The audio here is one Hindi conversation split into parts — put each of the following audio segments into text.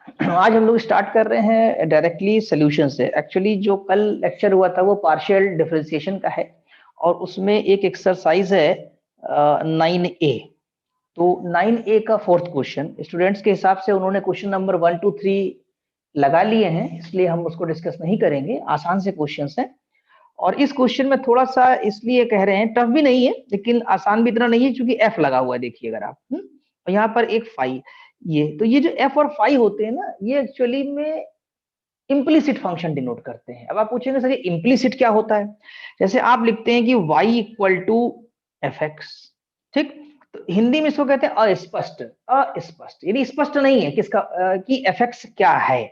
आज हम लोग स्टार्ट कर रहे हैं डायरेक्टली सोल्यूशन से। एक्चुअली जो कल लेक्चर हुआ था वो पार्शियल डिफरेंशिएशन का है और उसमें एक एक्सरसाइज है 9A। तो 9A का फोर्थ क्वेश्चन स्टूडेंट्स के हिसाब से उन्होंने क्वेश्चन नंबर 1 2 3 लगा लिए हैं, इसलिए हम उसको डिस्कस नहीं करेंगे। आसान से क्वेश्चन है और इस क्वेश्चन में थोड़ा सा इसलिए कह रहे हैं, टफ भी नहीं है लेकिन आसान भी इतना नहीं है क्योंकि एफ लगा हुआ है। देखिए अगर आप और यहाँ पर एक फाई, ये जो एफ और फाई होते हैं ना, ये एक्चुअली में इम्प्लीसिट फंक्शन डिनोट करते हैं। अब आप पूछेंगे सर ये इम्प्लीसिट क्या होता है? जैसे आप लिखते हैं कि y equal to F X, ठीक, तो हिंदी में इसको कहते हैं अस्पष्ट। अस्पष्ट यानी स्पष्ट नहीं है किसका कि एफ एक्स क्या है।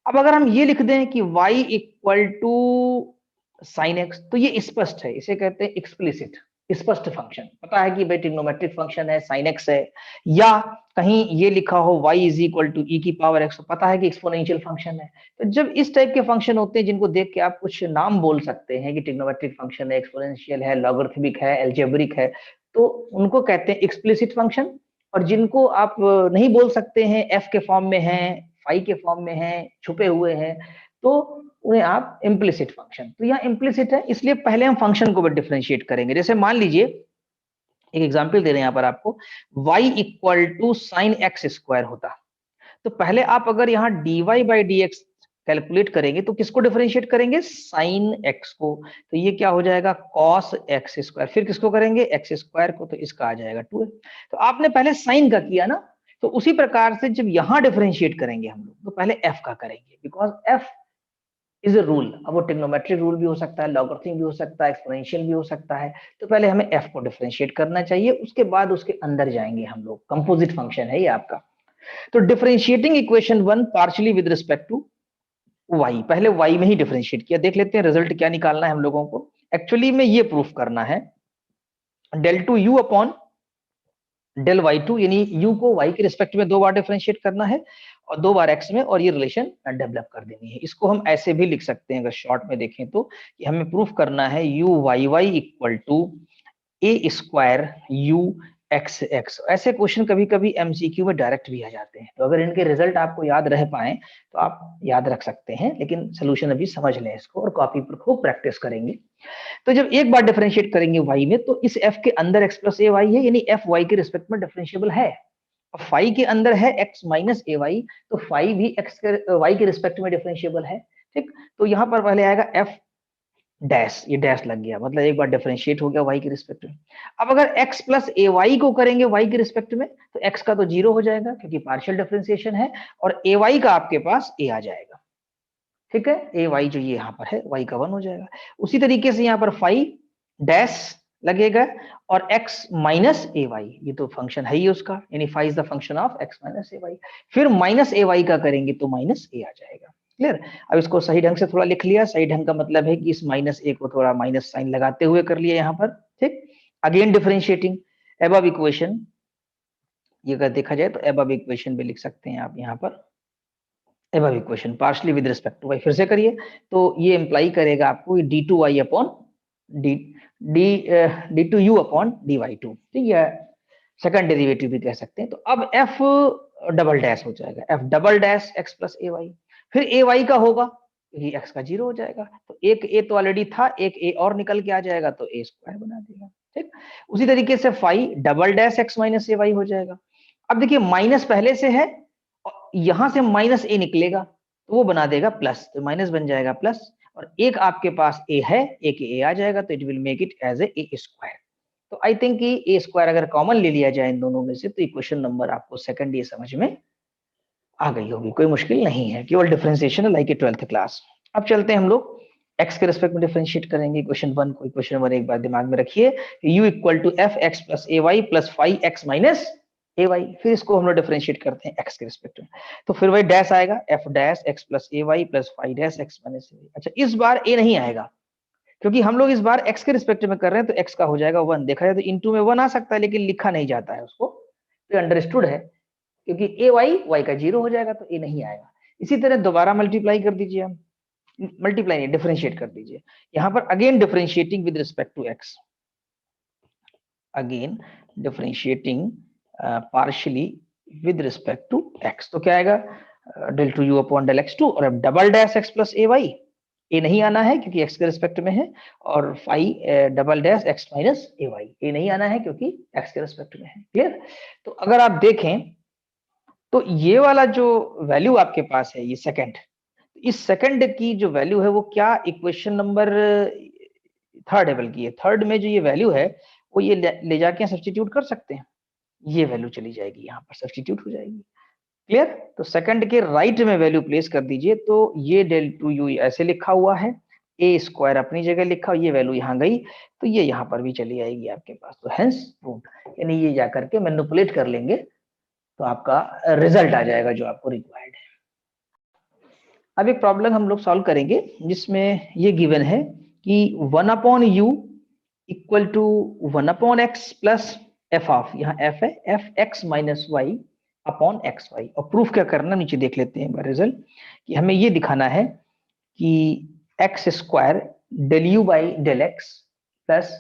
अब अगर हम ये लिख दें कि y equal to sine X, तो ये स्पष्ट है, इसे कहते हैं एक्सप्लिसिट, स्पष्ट फंक्शन। पता है कि भाई ट्रिग्नोमेट्रिक फंक्शन है, साइन एक्स है। या कहीं ये लिखा हो y इज इक्वल टू ई की पावर एक्स, पता है कि एक्सपोनेंशियल फंक्शन है। तो जब इस टाइप के फंक्शन होते हैं जिनको देख के आप कुछ नाम बोल सकते हैं कि ट्रिग्नोमेट्रिक फंक्शन है, एक्सपोनेंशियल है, लॉगरिथमिक है, एल्जेब्रिक है, तो उनको कहते हैं एक्सप्लिसिट फंक्शन। और जिनको आप नहीं बोल सकते हैं, एफ के फॉर्म में है, फाई के फॉर्म में है, छुपे हुए हैं, तो उन्हें आप इम्प्लिसिट फंक्शन। तो यहाँ इम्प्लिसिट है, इसलिए पहले हम फंक्शन को भी डिफरेंशिएट करेंगे। जैसे मान लीजिए एक एग्जांपल दे रहे हैं यहाँ पर आपको, y equal to sine X square होता, तो पहले आप अगर यहाँ dy by D X calculate करेंगे तो किसको डिफरेंशिएट करेंगे? साइन एक्स को। तो ये क्या हो जाएगा? Cos x square. फिर किसको करेंगे? एक्स स्क्वायर को, तो इसका आ जाएगा 2। तो आपने पहले साइन का किया ना, तो उसी प्रकार से जब यहाँ डिफरेंशिएट करेंगे हम लोग तो पहले एफ का करेंगे, because F is a rule. अब वो ट्रिग्नोमेट्रिक रूल भी हो सकता है, लॉगरिथम भी हो सकता है, एक्सपोनेंशियल भी हो सकता है। तो पहले हमें एफ को डिफरेंशिएट करना चाहिए, उसके बाद उसके अंदर जाएंगे हम लोग। कंपोजिट फंक्शन है ये आपका। तो differentiating equation 1 partially with respect to y, पहले y में ही डिफरेंशिएट किया। देख लेते हैं रिजल्ट क्या निकालना है हम लोगों को। एक्चुअली में ये प्रूफ करना है del two U upon del Y two, यानी u को y के रिस्पेक्ट में 2 बार डिफरेंशिएट करना है और 2 बार x में, और ये रिलेशन डेवलप कर देनी है। इसको हम ऐसे भी लिख सकते हैं अगर शॉर्ट में देखें तो, कि हमें प्रूफ करना है u Y Y equal to A square U X X. ऐसे क्वेश्चन कभी कभी एमसीक्यू में डायरेक्ट भी आ जाते हैं, तो अगर इनके रिजल्ट आपको याद रह पाए तो आप याद रख सकते हैं, लेकिन सोल्यूशन अभी समझ लें इसको और कॉपी पर खूब प्रैक्टिस करेंगे। तो जब एक बार डिफरेंशिएट करेंगे y में, तो इस f के अंदर x प्लस ए वाई है, यानी f y के रिस्पेक्ट में डिफरेंशिएबल है। और फाई के अंदर है x माइनस ए वाई, तो फाई भी x के y के रिस्पेक्ट में डिफरेंशिएबल है। ठीक, तो यहाँ पर पहले आएगा f डैश, ये डैश लग गया, मतलब एक बार डिफरेंशिएट हो गया y के रिस्पेक्ट में। अब अगर x प्लस ए वाई को करेंगे y के रिस्पेक्ट में, तो x का तो 0 हो जाएगा क्योंकि पार्शियल डिफरेंशिएशन है, और ए वाई का आपके पास a आ जाएगा। ठीक है, ए वाई जो ये यहाँ पर है y का 1 हो जाएगा। उसी तरीके से यहाँ पर फाई डैश लगेगा और x माइनस ए वाई, ये तो फंक्शन है ही उसका, यानी phi is the function of x minus A Y. फिर माइनस ए वाई का करेंगे तो माइनस ए आ जाएगा। क्लियर? अब इसको सही ढंग से थोड़ा लिख लिया। सही ढंग का मतलब है कि इस माइनस ए को थोड़ा माइनस साइन लगाते हुए कर लिया यहाँ पर। ठीक, अगेन डिफरेंशिएटिंग एबव इक्वेशन, ये अगर देखा जाए तो एबव इक्वेशन भी लिख सकते हैं आप यहाँ पर। Above equation partially with respect to Y, फिर से करिए तो ये इंप्लाई करेगा आपको D two Y upon D D D two U upon D Y two. ठीक है, सेकंड डेरिवेटिव भी कह सकते हैं। तो अब एफ डबल डैश हो जाएगा, f double dash x plus ए वाई। फिर ए वाई का होगा, ये एक्स का 0 हो जाएगा, तो एक ए तो ऑलरेडी था, एक ए और निकल के आ जाएगा तो ए स्क्वायर बना देगा। ठीक, उसी तरीके से phi double dash x minus ए वाई हो जाएगा। अब देखिए माइनस पहले से है, यहां से माइनस ए निकलेगा तो वो बना देगा प्लस, तो माइनस बन जाएगा प्लस, और एक आपके पास ए है, एक ए आ जाएगा, तो it will make it as A square. तो आई थिंक कि ए स्क्वायर अगर कॉमन ले लिया जाए इन दोनों में से, तो इक्वेशन नंबर आपको सेकंड ये समझ में आ गई होगी। कोई मुश्किल नहीं है, केवल डिफरेंशिएशन है लाइक ए 12th क्लास। अब चलते हैं हम लोग एक्स के रिस्पेक्ट में डिफरेंशिएट करेंगे इक्वेशन 1 को। इक्वेशन 1 एक बार दिमाग में रखिए, u equal to F X plus A Y plus five X minus A Y. फिर इसको हम लोग डिफरेंशिएट करते हैं एक्स के रिस्पेक्ट में, तो फिर वही डैश आएगा, एफ डैश एक्स प्लस ए Y plus five dash x minus ए वाई। अच्छा, इस बार ए नहीं आएगा क्योंकि हम लोग इस बार एक्स के रिस्पेक्ट में कर रहे हैं, तो एक्स का हो जाएगा 1। देखा जाए तो इनटू में 1 आ सकता है लेकिन लिखा नहीं जाता है उसको, तो अंडरस्टूड है, क्योंकि ए वाई का 0 हो जाएगा तो ए नहीं आएगा। इसी तरह दोबारा मल्टीप्लाई कर दीजिए, हम मल्टीप्लाई नहीं डिफरेंशिएट कर दीजिए। यहां पर again differentiating with respect to X, again differentiating partially with respect to X, तो क्या आएगा? del 2u upon del x2 और अब double dash x plus A y, a नहीं आना है क्योंकि x के रिस्पेक्ट में है, और phi double dash x minus A y, a नहीं आना है क्योंकि x के रिस्पेक्ट में है। क्लियर? तो अगर आप देखें तो ये वाला जो वैल्यू आपके पास है, ये सेकंड, इस सेकंड की जो वैल्यू है वो क्या इक्वेशन नंबर थर्ड है, बल्कि ये थर्ड में जो ये वैल्यू है वो ये ले जाके सब्स्टिट्यूट कर सकते हैं, ये वैल्यू चली जाएगी यहाँ पर, सब्स्टिट्यूट हो जाएगी। क्लियर? तो सेकंड के राइट में वैल्यू प्लेस कर दीजिए, तो ये del 2u ऐसे लिखा हुआ है, ए स्क्वायर अपनी जगह लिखा, ये वैल्यू यहाँ गई तो ये यहाँ पर भी चली आएगी आपके पास, तो हेंस प्रूव्ड, यानी ये जाकर के मैनिपुलेट कर लेंगे तो आपका रिजल्ट आ जाएगा जो आपको रिक्वायर्ड है। अब एक प्रॉब्लम हम लोग सॉल्व करेंगे जिसमें ये गिवन है कि 1 upon U equal to 1 upon x plus F of, यहाँ एफ है, F X minus Y upon x Y, और प्रूफ क्या करना नीचे देख लेते हैं रिजल्ट, कि हमें ये दिखाना है कि X square del you by del X plus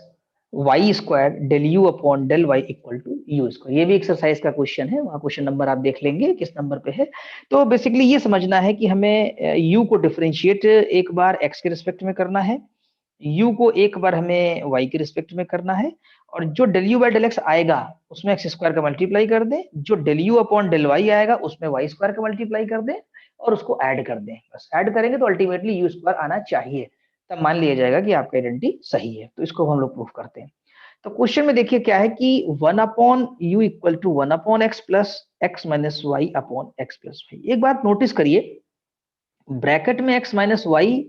Y square del you upon del Y equal to you square. ये भी एक्सरसाइज का क्वेश्चन है, वहाँ क्वेश्चन नंबर आप देख लेंगे किस नंबर पे है। तो बेसिकली ये समझना है कि हमें यू को डिफरेंशिएट एक बार एक्स के रिस्पेक्ट में करना है, यू को एक बार हमें वाई के रिस्पेक्ट में करना है, और जो del you by del X आएगा उसमें एक्स स्क्वायर का मल्टीप्लाई कर दें, जो del you upon del Y आएगा उसमें वाई स्क्वायर का मल्टीप्लाई कर दें और उसको ऐड कर दें। बस ऐड करेंगे तो अल्टीमेटली यू स्क्वायर आना चाहिए, तब मान लिया जाएगा कि आपका आइडेंटिटी सही है। तो इसको हम लोग प्रूफ करते हैं। तो क्वेश्चन में देखिए क्या है कि 1 upon U equal to 1 upon x plus X minus Y upon x plus Y. एक बात नोटिस करिए, ब्रैकेट में X minus Y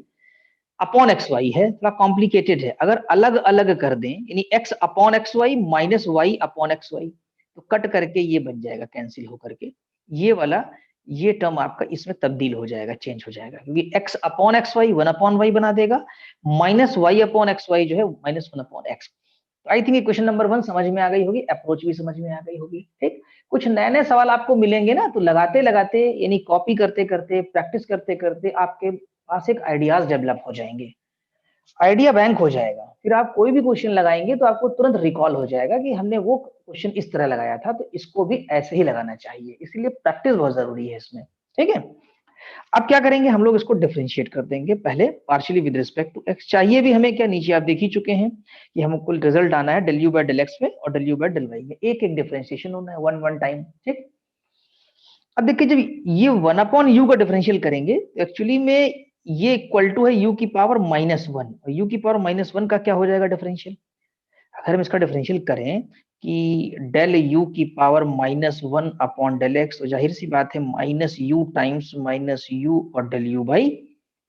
upon x Y है, थोड़ा कॉम्प्लिकेटेड है। अगर अलग अलग कर दें, यानी x upon x y minus Y upon x y, तो कट करके ये बन जाएगा, कैंसिल होकर के ये वाला, ये टर्म आपका इसमें तब्दील हो जाएगा, चेंज हो जाएगा, क्योंकि x upon x y 1 upon y बना देगा, minus Y upon x y जो है माइनस 1 अपॉन एक्स। तो आई थिंक क्वेश्चन नंबर 1 समझ में आ गई होगी, अप्रोच भी समझ में आ गई होगी। ठीक, कुछ नए नए सवाल आपको मिलेंगे ना, तो लगाते लगाते यानी कॉपी करते करते प्रैक्टिस करते करते आपके पास एक आइडियाज डेवलप हो जाएंगे, आइडिया बैंक हो जाएगा। फिर आप कोई भी क्वेश्चन लगाएंगे तो आपको तुरंत रिकॉल हो जाएगा कि हमने वो क्वेश्चन इस तरह लगाया था, तो इसको भी ऐसे ही लगाना चाहिए। इसलिए प्रैक्टिस बहुत जरूरी है इसमें। ठीक है, अब क्या करेंगे हम लोग, इसको डिफरेंशिएट कर देंगे पहले partially with respect to x. चाहिए भी हमें क्या, नीचे आप देख ही चुके हैं कि हमको कुल रिजल्ट आना है del u by del x में और del u by del y में, एक एक डिफरेंशिएशन होना है, वन वन टाइम। ठीक, अब देखिए जब ये 1 अपॉन यू का डिफरेंशियल करेंगे एक्चुअली में ये इक्वल टू है यू की पावर माइनस वन, और यू की पावर माइनस वन का क्या हो जाएगा डिफरेंशियल, अगर हम इसका डिफरेंशियल करें कि डेल यू की power minus one upon del x, तो जाहिर सी बात है minus u times minus u और del you by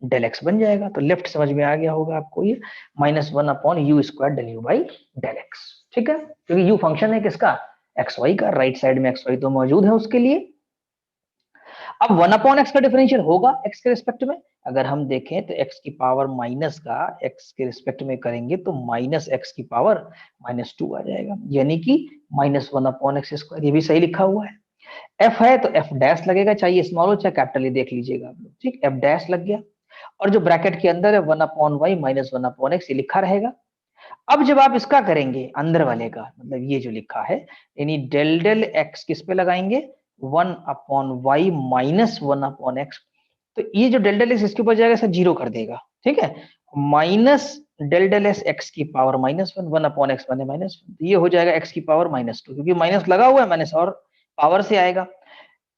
del x बन जाएगा। तो लेफ्ट समझ में आ गया होगा आपको, ये minus one upon u square del you by del x. ठीक है, क्योंकि यू फंक्शन है किसका, एक्स वाई का, राइट साइड में एक्स वाई तो मौजूद है उसके लिए। अब 1 अपॉन एक्स का डिफरेंशियल होगा एक्स के रिस्पेक्ट में, अगर हम देखें तो एक्स की पावर माइनस का एक्स के रिस्पेक्ट में करेंगे तो माइनस एक्स की पावर माइनस टू आ जाएगा, यानी कि माइनस 1 अपॉन एक्स स्क्वायर। ये भी सही लिखा हुआ है। एफ है तो एफ डैश लगेगा, चाहिए स्मॉल हो चाहे कैपिटल, ये देख लीजिएगा आप लोग। ठीक, एफ डैश लग गया, और जो ब्रैकेट के अंदर है 1 upon y minus 1 upon x, ये लिखा रहेगा। अब जब आप इसका करेंगे अंदर वाले का, मतलब ये जो लिखा है, यानी डेल डेल एक्स किस पे लगाएंगे, 1 upon y minus 1 upon x, तो ये जो डेल डेल एक्स इसके ऊपर जाएगा, ऐसा जीरो कर देगा। ठीक है, minus del del x x की power minus one, 1 upon x बने माइनस वन, ये हो जाएगा एक्स की पावर माइनस टू, क्योंकि माइनस लगा हुआ है, माइनस और पावर से आएगा।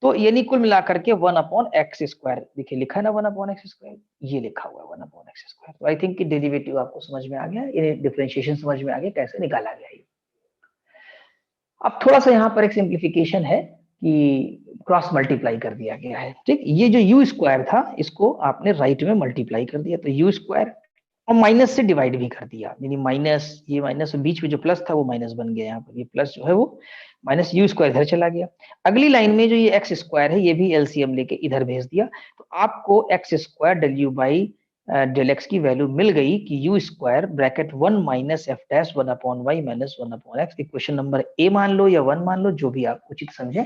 तो यानी कुल मिलाकर के 1 अपॉन एक्स स्क्वायर, देखिए लिखा है ना 1 अपॉन एक्स स्क्वायर, ये लिखा हुआ है 1 अपॉन एक्स स्क्वायर। तो आई थिंक कि डेरिवेटिव आपको समझ में आ गया, ये डिफरेंशिएशन समझ में आ गया कैसे निकाला गया ये। अब थोड़ा सा यहाँ पर एक सिंप्लीफिकेशन है कि क्रॉस मल्टीप्लाई कर दिया गया है। ठीक, ये जो यू स्क्वायर था इसको आपने राइट में मल्टीप्लाई कर दिया, तो यू स्क्वायर और माइनस से डिवाइड भी कर दिया, यानी माइनस, ये माइनस बीच में जो प्लस था वो माइनस बन गया, यहाँ पर ये प्लस जो है वो माइनस यू स्क्वायर इधर चला गया। अगली लाइन में जो ये एक्स स्क्वायर है ये भी एलसीएम लेके इधर भेज दिया, तो आपको x square del you by del x की वैल्यू मिल गई कि u square bracket 1 minus f dash 1 upon y minus 1 upon x. Equation number A मान लो या 1 मान लो, जो भी आप उचित समझे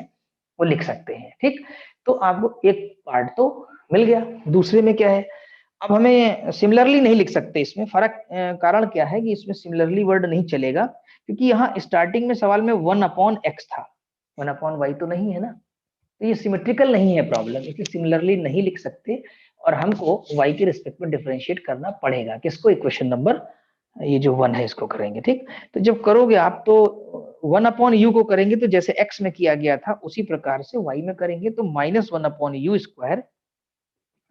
वो लिख सकते हैं। ठीक, तो आपको एक पार्ट तो मिल गया। दूसरे में क्या है, अब हमें सिमिलरली नहीं लिख सकते, इसमें फर्क कारण क्या है कि इसमें सिमिलरली वर्ड नहीं चलेगा, क्योंकि यहाँ स्टार्टिंग में सवाल में 1 अपॉन एक्स था, 1 अपॉन वाई तो नहीं है ना। तो ये सिमेट्रिकल नहीं है प्रॉब्लम, इसलिए सिमिलरली नहीं लिख सकते और हमको y के रिस्पेक्ट में डिफरेंशिएट करना पड़ेगा। किसको? इक्वेशन नंबर ये जो 1 है इसको करेंगे। ठीक, तो जब करोगे आप तो 1 अपॉन यू को करेंगे तो जैसे x में किया गया था उसी प्रकार से y में करेंगे तो -1 upon u square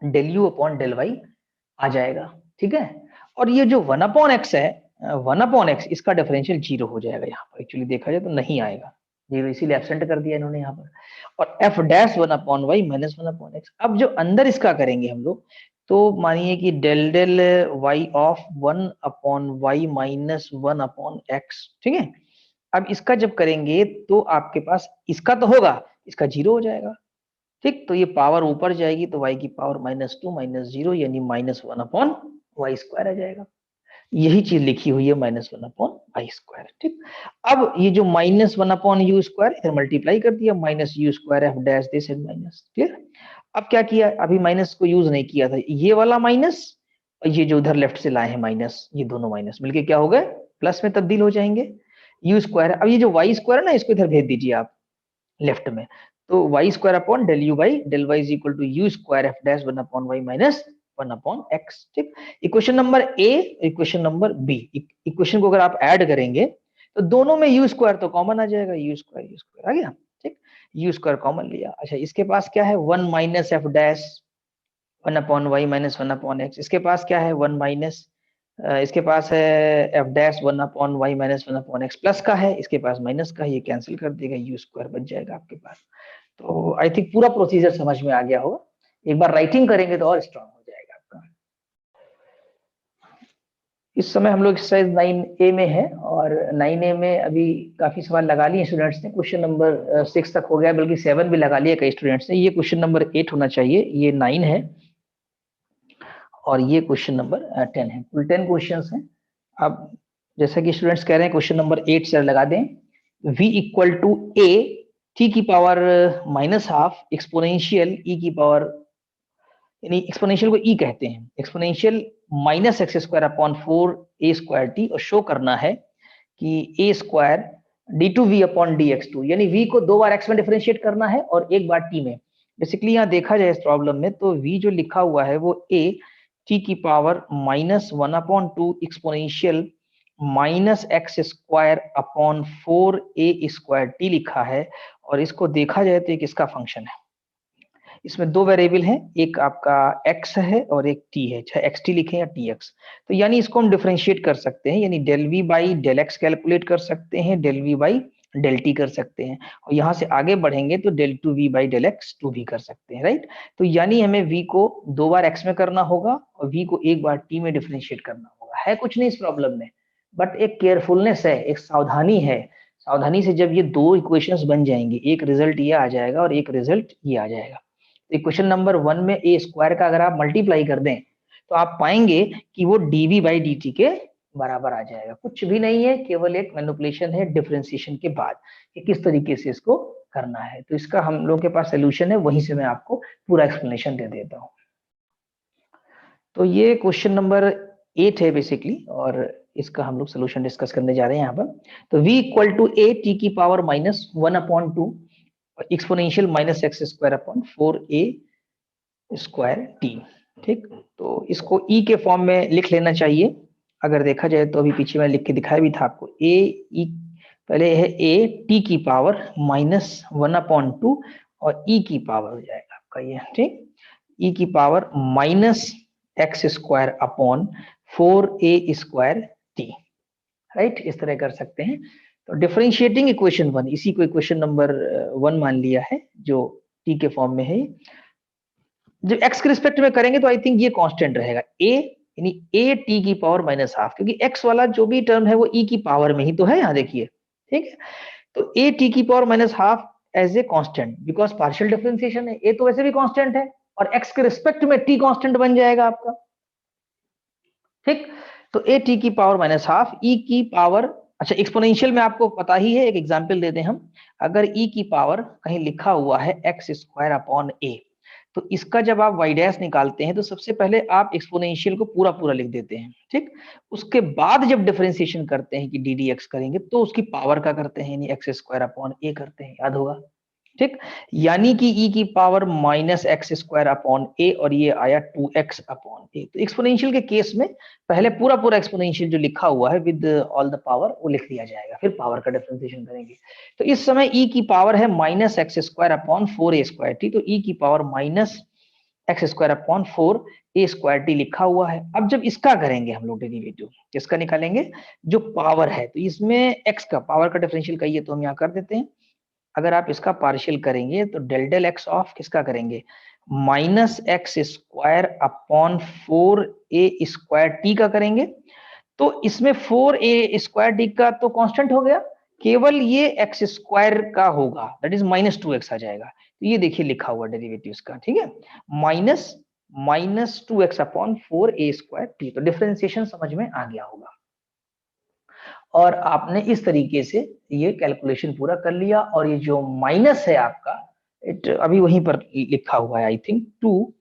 del you upon del y आ जाएगा। ठीक है, और ये जो 1 अपॉन एक्स है, 1 अपॉन एक्स, इसका डिफरेंशियल 0 हो जाएगा। यहाँ पर एक्चुअली देखा जाए तो नहीं आएगा, 0 इसीलिए एब्सेंट कर दिया इन्होंने यहाँ पर। और f dash 1 upon y minus 1 upon x. अब जो अंदर इसका करेंगे हम लोग, तो मानिए कि del del y of 1 upon y minus 1 upon x. ठीक है, अब इसका जब करेंगे तो आपके पास इसका तो होगा, इसका 0 हो जाएगा। ठीक, तो ये पावर ऊपर जाएगी तो y की पावर -2 -0 यानी -1 अपॉन वाई स्क्वायर आ जाएगा। यही चीज लिखी हुई है -1 अपॉन वाई स्क्वायर। ठीक, अब ये जो -1 अपॉन यू स्क्वायर इधर मल्टीप्लाई कर दिया, minus you square f dash this and minus. Clear? अब क्या किया, अभी माइनस को यूज नहीं किया था, ये वाला माइनस और ये जो उधर लेफ्ट से लाए हैं माइनस, ये दोनों माइनस मिलके क्या हो गए, प्लस में तब्दील हो जाएंगे। यू स्क्वायर, अब ये जो वाई स्क्वायर है ना, इसको इधर भेज दीजिए आप लेफ्ट में, तो y square upon del you by del y is equal to you square f dash 1 upon y minus 1 upon x. ठीक, equation number A, equation number B, equation को अगर आप ऐड करेंगे तो दोनों में यू स्क्वायर तो कॉमन आ जाएगा, यू स्क्वायर आ गया। ठीक, यू स्क्वायर कॉमन लिया। अच्छा, इसके पास क्या है, 1 minus f dash 1 upon y minus 1 upon x. इसके पास क्या है, 1 माइनस, इसके पास है f dash 1 upon y minus 1 upon x, plus का है, इसके पास माइनस का है, ये कैंसिल कर देगा, यू स्क्वायर बच जाएगा आपके पास। तो आई थिंक पूरा प्रोसीजर समझ में आ गया होगा। एक बार राइटिंग करेंगे तो और स्ट्रांग हो जाएगा आपका। इस समय हम लोग एक्सरसाइज 9A में है और 9A में अभी काफी सवाल लगा लिए स्टूडेंट्स ने। क्वेश्चन नंबर 6 तक हो गया, बल्कि 7 भी लगा लिया कई स्टूडेंट्स ने। ये क्वेश्चन नंबर 8 होना चाहिए, ये 9 है और ये क्वेश्चन नंबर 10 है। कुल 10 क्वेश्चन हैं। अब जैसा कि स्टूडेंट्स कह रहे हैं क्वेश्चन नंबर 8 से लगा दें, v equal to a t की पावर -12 एक्सपोनेंशियल e की पावर, यानी एक्सपोनेंशियल को e कहते हैं, exponential minus x square upon 4a square t, और शो करना है कि a square d2v upon dx2, यानी v को 2 बार x में डिफरेंशिएट करना है और 1 बार t में। बेसिकली यहाँ देखा जाए इस प्रॉब्लम में तो v जो लिखा हुआ है वो a t की power -1 upon 2 exponential minus x square upon 4a square t लिखा है, और इसको देखा जाए तो एक इसका फंक्शन है। इसमें दो वेरिएबल हैं, एक आपका x है और एक t है, चाहे xt लिखें या tx। तो यानी इसको हम डिफरेंशिएट कर सकते हैं, यानी del v by del x calculate कर सकते हैं, del v by del t कर सकते हैं, और यहाँ से आगे बढ़ेंगे तो del two v by del x two भी कर सकते हैं, राइट। तो यानी हमें v को 2 बार x में करना होगा और v को 1 बार t में डिफरेंशिएट करना होगा। है कुछ नहीं इस प्रॉब्लम में, बट एक केयरफुलनेस है, एक सावधानी है। सावधानी से जब ये दो इक्वेशंस बन जाएंगे, एक रिजल्ट ये आ जाएगा और एक रिजल्ट ये आ जाएगा। इक्वेशन नंबर 1 में ए स्क्वायर का अगर आप मल्टीप्लाई कर दें तो आप पाएंगे कि वो डीवी बाई डी टी के बराबर आ जाएगा। कुछ भी नहीं है, केवल एक मैनिपुलेशन है डिफरेंशिएशन के बाद कि किस तरीके से इसको करना है। तो इसका हम लोग के पास सोल्यूशन है, वहीं से मैं आपको पूरा एक्सप्लेनेशन दे देता हूँ। तो ये क्वेश्चन नंबर 8 है बेसिकली, और इसका हम लोग सोल्यूशन डिस्कस करने जा रहे हैं यहाँ पर। तो v equal to a t की power -1 upon 2 exponential minus x square upon 4a square t. ठीक, तो इसको e के फॉर्म में लिख लेना चाहिए। अगर देखा जाए तो अभी पीछे मैं लिख के दिखाया भी था आपको, a e पहले है a t की पावर -1 अपॉन 2 और e की पावर हो जाएगा आपका ये, ठीक, e की power minus x square upon 4a square T, right. इस तरह कर सकते हैं। तो डिफरेंशिएटिंग इक्वेशन 1, इसी को इक्वेशन नंबर 1 मान लिया है जो t के फॉर्म में है। जब x के रिस्पेक्ट में करेंगे तो आई थिंक ये कांस्टेंट रहेगा, a यानी a t की पावर -12, क्योंकि x वाला जो भी टर्म है वो e की पावर में ही तो है, यहाँ देखिए, ठीक है। तो a t की power -12 as a constant, because partial differentiation है, a तो वैसे भी कांस्टेंट है और x के रिस्पेक्ट में t कांस्टेंट बन जाएगा आपका, ठीक। तो a t की पावर -12 e की पावर, अच्छा एक्सपोनेंशियल में आपको पता ही है, एक एग्जांपल देते हैं हम। अगर e की पावर कहीं लिखा हुआ है x स्क्वायर अपॉन a, तो इसका जब आप y डैश निकालते हैं तो सबसे पहले आप एक्सपोनेंशियल को पूरा पूरा लिख देते हैं, ठीक। उसके बाद जब डिफरेंशिएशन करते हैं कि डी डी एक्स करेंगे तो उसकी पावर का करते हैं, यानी एक्स स्क्वायर अपॉन a करते हैं, याद होगा, ठीक, यानी कि e की power minus x square upon a और ये आया 2x अपॉन ए। तो एक्सपोनेंशियल के केस में पहले पूरा पूरा एक्सपोनेंशियल जो लिखा हुआ है विद ऑल द पावर वो लिख दिया जाएगा, फिर पावर का डिफरेंशिएशन करेंगे। तो इस समय e की पावर है minus x square upon 4a square T, तो e की power minus x square upon 4a square T लिखा हुआ है। अब जब इसका करेंगे हम लोग डेरिवेटिव, किसका निकालेंगे, जो पावर है, तो इसमें x का पावर का डिफरेंशियल कहिए तो हम यहाँ कर देते हैं। अगर आप इसका पार्शियल करेंगे तो डेल डेल एक्स ऑफ किसका करेंगे, minus x square upon 4a square T का करेंगे। तो इसमें 4a स्क्वायर टी का तो कांस्टेंट हो गया, केवल ये एक्स स्क्वायर का होगा, दैट इज माइनस 2x आ जाएगा। तो ये देखिए लिखा हुआ डेरिवेटिव का, ठीक है, minus 2x upon 4a square T. तो डिफरेंशिएशन समझ में आ गया होगा और आपने इस तरीके से ये कैलकुलेशन पूरा कर लिया। और ये जो माइनस है आपका, इट अभी वहीं पर लिखा हुआ है, आई थिंक 2,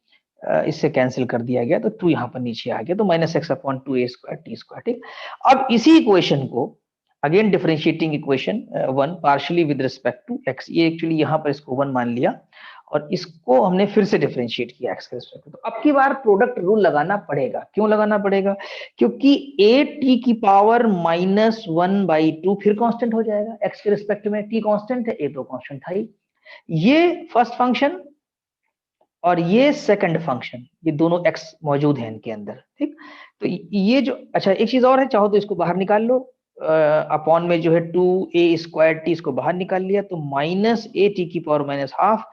इससे कैंसिल कर दिया गया तो 2 यहाँ पर नीचे आ गया, तो minus x upon 2a square t square. ठीक, अब इसी इक्वेशन को again differentiating equation 1 partially with respect to x, ये एक्चुअली यहाँ पर इसको 1 मान लिया और इसको हमने फिर से डिफरेंशिएट किया x के रिस्पेक्ट। तो अब की बार प्रोडक्ट रूल लगाना पड़ेगा। क्यों लगाना पड़ेगा, क्योंकि a t की पावर माइनस 1/2 फिर कांस्टेंट हो जाएगा x के रिस्पेक्ट में, t कांस्टेंट है, a तो कांस्टेंट था ही। ये फर्स्ट फंक्शन और ये सेकंड फंक्शन, ये दोनों x मौजूद है इनके अंदर। ठीक, तो ये जो, अच्छा एक चीज और है, चाहो तो इसको बाहर निकाल लो, अपॉन में जो है 2a स्क्वायर टी, इसको बाहर निकाल लिया तो माइनस a t की पावर माइनस हाफ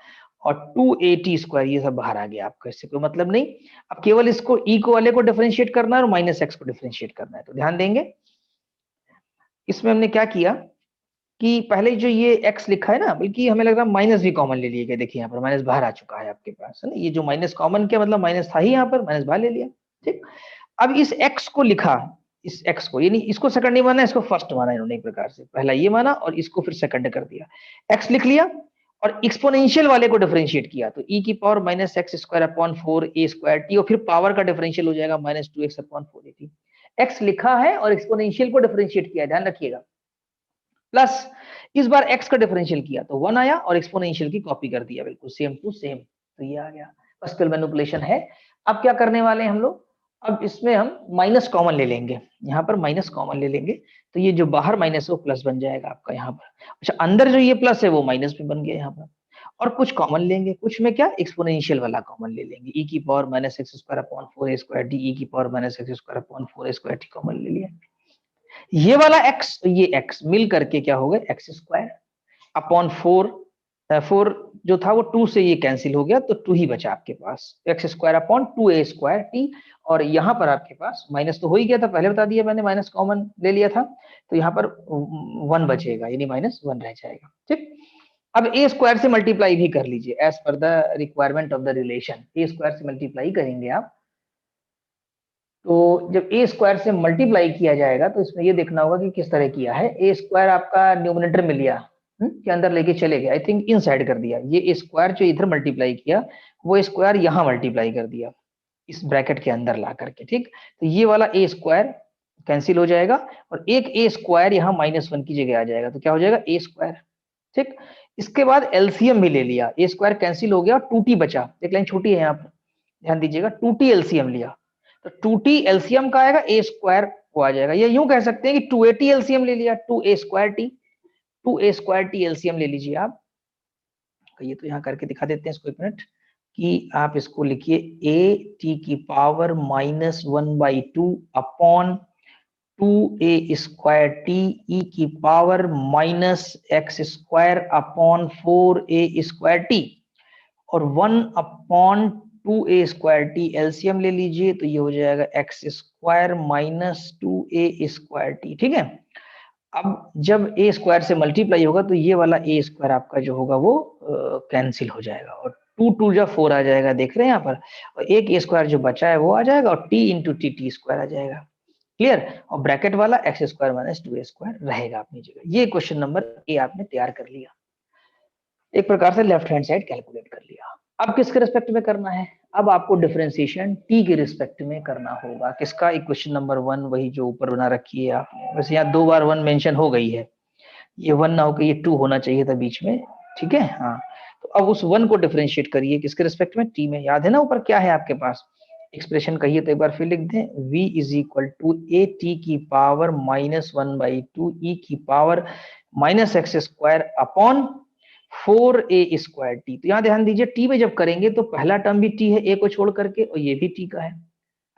और 2a t स्क्वायर, ये सब बाहर आ गया आपका, इससे कोई मतलब नहीं। अब केवल इसको e को वाले को डिफरेंशिएट करना है और माइनस x को डिफरेंशिएट करना है। तो ध्यान देंगे इसमें हमने क्या किया कि पहले जो ये x लिखा है ना, बल्कि हमें लग रहा है माइनस भी कॉमन ले लिया गया। देखिए यहाँ पर माइनस बाहर आ चुका है आपके पास, है ना, ये जो माइनस कॉमन किया मतलब माइनस था ही यहाँ पर, माइनस बाहर ले लिया। ठीक, अब इस x को लिखा, इस x को, यानी इसको सेकंड नहीं माना, इसको फर्स्ट माना इन्होंने एक प्रकार से, पहला ये माना और इसको फिर सेकंड कर दिया, x लिख लिया और एक्सपोनेंशियल वाले को डिफरेंशिएट किया तो e की power minus x square upon 4a square t, और फिर पावर का डिफरेंशियल हो जाएगा minus 2x upon 4a। x लिखा है और एक्सपोनेंशियल को डिफरेंशिएट किया, ध्यान रखिएगा, प्लस इस बार x का डिफरेंशियल किया तो 1 आया और एक्सपोनेंशियल की कॉपी कर दिया बिल्कुल सेम टू सेम, तो ये आ गया। पास्कल मैनिपुलेशन है। अब क्या करने वाले हैं हम लोग, अब इसमें हम माइनस कॉमन ले लेंगे, यहाँ पर माइनस कॉमन ले लेंगे तो ये जो बाहर माइनस है वो प्लस बन जाएगा आपका यहाँ पर। अच्छा, अंदर जो ये प्लस है वो माइनस भी बन गया यहाँ पर। और कुछ कॉमन लेंगे, कुछ में क्या, एक्सपोनेंशियल वाला कॉमन ले लेंगे, e की power minus x square upon 4a square D, e की power minus x square upon 4a square T common ले लिया। ये वाला x, ये x मिल करके क्या हो गया, एक्स स्क्वायर अपॉन 4 जो था वो 2 से ये कैंसिल हो गया तो 2 ही बचा आपके पास, x square upon 2a square t. और यहाँ पर आपके पास माइनस तो हो ही गया था, पहले बता दिया मैंने, माइनस कॉमन ले लिया था, तो यहाँ पर 1 बचेगा, यानी माइनस 1 रह जाएगा। ठीक, अब a स्क्वायर से मल्टीप्लाई भी कर लीजिए as per the requirement of the relation, a square से मल्टीप्लाई करेंगे आप, तो जब a स्क्वायर से मल्टीप्लाई किया जाएगा तो इसमें ये देखना होगा कि किस तरह किया है। a स्क्वायर आपका न्यूमरेटर में लिया के अंदर लेके चले गए, आई थिंक इन साइड कर दिया, ये a स्क्वायर जो इधर मल्टीप्लाई किया वो स्क्वायर यहाँ मल्टीप्लाई कर दिया इस ब्रैकेट के अंदर ला करके। ठीक, तो ये वाला a स्क्वायर कैंसिल हो जाएगा और एक a स्क्वायर यहाँ -1 की जगह आ जाएगा, तो क्या हो जाएगा, a स्क्वायर। ठीक, इसके बाद एलसीएम भी ले लिया, a स्क्वायर कैंसिल हो गया और 2t बचा, एक लाइन छोटी है यहाँ पर ध्यान दीजिएगा, 2t एलसीएम लिया तो 2t एलसीएम का आएगा, a स्क्वायर वो आ जाएगा। ये यूं कह सकते हैं कि 2a t एलसीएम ले लिया, 2a स्क्वायर t एलसीएम ले लीजिए आप। ये तो यहाँ करके दिखा देते हैं इसको एक मिनट, कि आप इसको लिखिए a t की power -1/2 upon 2a square t e की power -x square upon 4a square t और 1 upon 2a square T LCM ले लीजिए तो ये हो जाएगा x square minus 2a square t. ठीक है, अब जब a स्क्वायर से मल्टीप्लाई होगा तो ये वाला a स्क्वायर आपका जो होगा वो कैंसिल हो जाएगा और 2 जा 4 आ जाएगा, देख रहे हैं यहाँ पर, और एक a स्क्वायर जो बचा है वो आ जाएगा और t इंटू टी स्क्वायर आ जाएगा। क्लियर, और ब्रैकेट वाला x square minus 2a square रहेगा अपनी जगह। ये क्वेश्चन नंबर ए आपने तैयार कर लिया, एक प्रकार से लेफ्ट हैंड साइड कैलकुलेट कर लिया। अब किसके रिस्पेक्ट में करना है, अब आपको डिफरेंशिएशन t के रिस्पेक्ट में करना होगा। किसका, इक्वेशन नंबर 1, वही जो ऊपर बना रखी है आपने, वैसे यहाँ 2 बार 1 मेंशन हो गई है, ये 1 ना होकर ये 2 होना चाहिए था बीच में। ठीक है, हाँ, तो अब उस 1 को डिफरेंशिएट करिए किसके रिस्पेक्ट में, t में। याद है ना ऊपर क्या है आपके पास एक्सप्रेशन, कहिए तो एक बार फिर लिख दें, v is equal to a t की पावर -1/2 e की पावर -x² अपॉन 4a² t। तो यहाँ ध्यान दीजिए t में जब करेंगे तो पहला टर्म भी t है a को छोड़ करके, और ये भी t का है,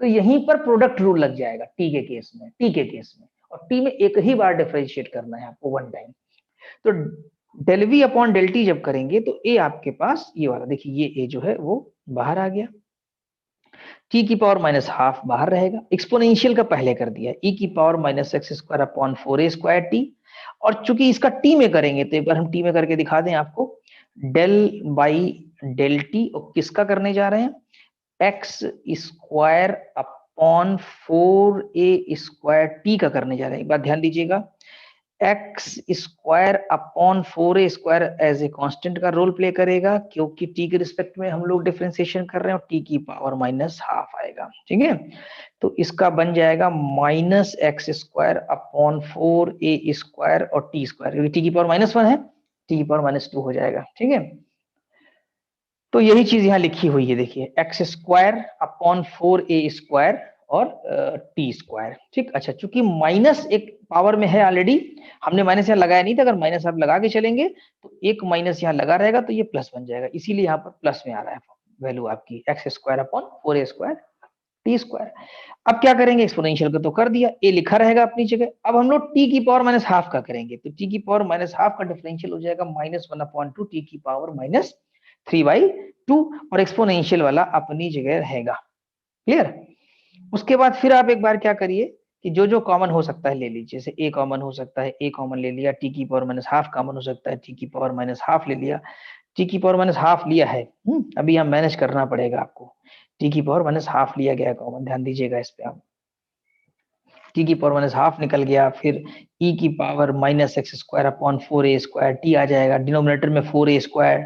तो यहीं पर प्रोडक्ट रूल लग जाएगा t के केस में, और t में एक ही बार डिफरेंशिएट करना है आपको 1 टाइम। तो del v upon del t जब करेंगे तो a आपके पास ये वाला, देखिए ये a जो है वो बाहर आ गया, t की पावर -½ बाहर रहेगा, एक्सपोनेंशियल का पहले कर दिया e की पावर -x² अपॉन 4a² t, और चूंकि इसका t में करेंगे तो एक बार हम t में करके दिखा दें आपको, डेल बाई डेल टी, और किसका करने जा रहे हैं, x² अपॉन 4a² t का करने जा रहे हैं। एक बात ध्यान दीजिएगा, x² upon 4a² as a constant का रोल प्ले करेगा, क्योंकि t के रिस्पेक्ट में हम लोग डिफरेंशिएशन कर रहे हैं, और t की पावर -½ आएगा, ठीक है। तो इसका बन जाएगा -x² अपॉन 4a² और t², t की पावर -1 है, t की पावर -2 हो जाएगा, ठीक है। तो यही चीज यहाँ लिखी हुई है, देखिए x² अपॉन 4a² और t², ठीक। अच्छा, चूंकि माइनस एक पावर में है ऑलरेडी, हमने माइनस यहाँ लगाया नहीं था, अगर माइनस आप लगा के चलेंगे तो एक माइनस यहाँ लगा रहेगा तो ये प्लस बन जाएगा, इसीलिए यहाँ पर प्लस में आ रहा है वैल्यू आपकी x² अपॉन 4a² t²। अब क्या करेंगे, एक्सपोनेंशियल का तो कर दिया, a लिखा रहेगा अपनी जगह, अब हम लोग t की पावर -½ का करेंगे, तो t की पावर -½ का डिफरेंशियल हो जाएगा -1/2 t की पावर -3/2, और एक्सपोनेंशियल वाला अपनी जगह रहेगा, क्लियर। उसके बाद फिर आप एक बार क्या करिए कि जो जो कॉमन हो सकता है ले लीजिए, जैसे a कॉमन हो सकता है, a कॉमन ले लिया, t की पावर -½ कॉमन हो सकता है, t की पावर -½ ले लिया, t की पावर -½ लिया है, अभी यहाँ मैनेज करना पड़ेगा आपको, t की पावर -½ लिया गया कॉमन, ध्यान दीजिएगा इस पे आप, t की पावर -½ निकल गया, फिर e की पावर -x² अपॉन 4a² t आ जाएगा, डिनोमिनेटर में 4a²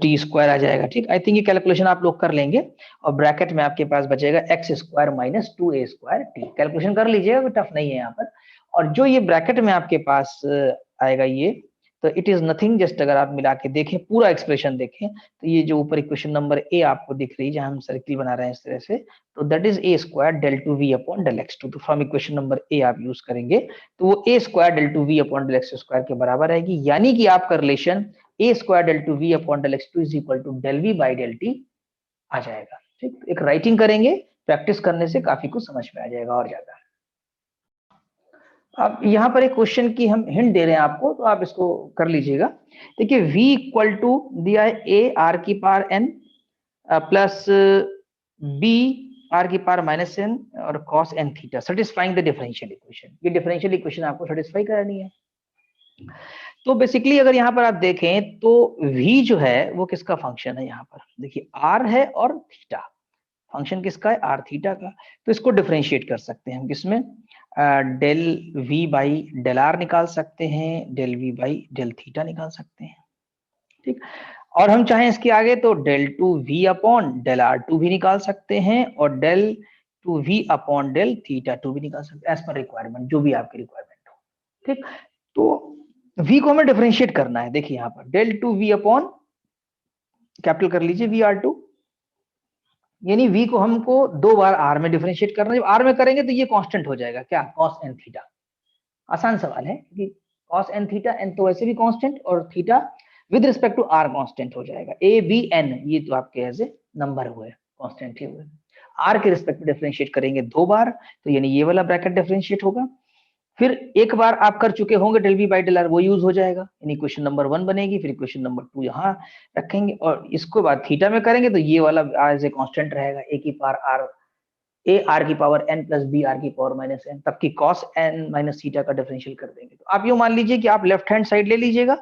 t² आ जाएगा, ठीक। आई थिंक ये कैलकुलेशन आप लोग कर लेंगे, और ब्रैकेट में आपके पास बचेगा x² -2a² t, कैलकुलेशन कर लीजिएगा, कोई टफ नहीं है यहाँ पर। और जो ये ब्रैकेट में आपके पास आएगा ये, तो इट इज नथिंग, जस्ट अगर आप मिला के देखें, पूरा एक्सप्रेशन देखें, तो ये जो ऊपर इक्वेशन नंबर ए आपको दिख रही है, जहां हम सर्किल बना रहे हैं इस तरह से, तो that is a² del 2v upon del x2। तो फ्रॉम इक्वेशन नंबर ए आप यूज करेंगे तो वो a² del 2v upon del x² के बराबर आएगी, यानी कि आपका relation a² del 2v upon del x2 is equal to del v by del t आ जाएगा, ठीक। एक राइटिंग करेंगे, प्रैक्टिस करने से काफी कुछ समझ में आ जाएगा और ज्यादा। अब यहाँ पर एक क्वेश्चन की हम हिंट दे रहे हैं आपको, तो आप इसको कर लीजिएगा। देखिए v इक्वल टू दिया है a r की power n plus b r की पावर -n और cos n theta, satisfying the differential equation. ये डिफरेंशियल इक्वेशन आपको सेटिस्फाई करनी है। तो बेसिकली अगर यहाँ पर आप देखें तो v जो है वो किसका फंक्शन है, यहाँ पर देखिए r है और थीटा, फंक्शन किसका है, r थीटा का। तो इसको डिफरेंशिएट कर सकते हैं हम किसमें, del v by del r निकाल सकते हैं, del v by del theta निकाल सकते हैं, ठीक। और हम चाहें इसके आगे तो del 2v upon del r2 भी निकाल सकते हैं, और del 2v upon del theta 2 भी निकाल सकते हैं, एज पर रिक्वायरमेंट, जो भी आपकी रिक्वायरमेंट हो, ठीक। तो v को हमें डिफरेंशिएट करना है, देखिए यहाँ पर डेल 2v अपॉन कैपिटल कर लीजिए v r2, यानी v को हमको 2 बार r में डिफरेंशिएट करना है। जब r में करेंगे तो ये कांस्टेंट हो जाएगा, क्या, cos n थीटा। आसान सवाल है कि cos n थीटा, n तो वैसे भी कांस्टेंट, और theta with respect to r constant हो जाएगा। a b n ये तो आपके एज ए नंबर हुए, कांस्टेंट ही हुए, r के रिस्पेक्ट में डिफरेंशिएट करेंगे 2 बार, तो यानी ये वाला ब्रैकेट डिफरेंशिएट होगा। फिर एक बार आप कर चुके होंगे del v by del r, वो यूज हो जाएगा, यानी इक्वेशन नंबर 1 बनेगी, फिर इक्वेशन नंबर 2 यहाँ रखेंगे, और इसको बाद थीटा में करेंगे तो ये वाला एज ए कांस्टेंट रहेगा, a की पावर r, a r की power n plus b r की पावर -n, तब की cos n माइनस थीटा का डिफरेंशियल कर देंगे। तो आप यूं मान लीजिए कि आप लेफ्ट हैंड साइड ले लीजिएगा,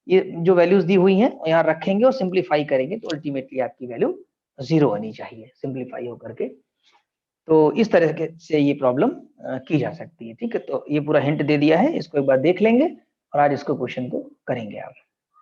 ये जो वैल्यूज दी हुई हैं यहाँ रखेंगे और सिंप्लीफाई करेंगे, तो अल्टीमेटली आपकी वैल्यू 0 आनी चाहिए सिंप्लीफाई होकर के। तो इस तरह से ये प्रॉब्लम की जा सकती है, ठीक है। तो ये पूरा हिंट दे दिया है, इसको एक बार देख लेंगे और आज इसको क्वेश्चन को करेंगे आप।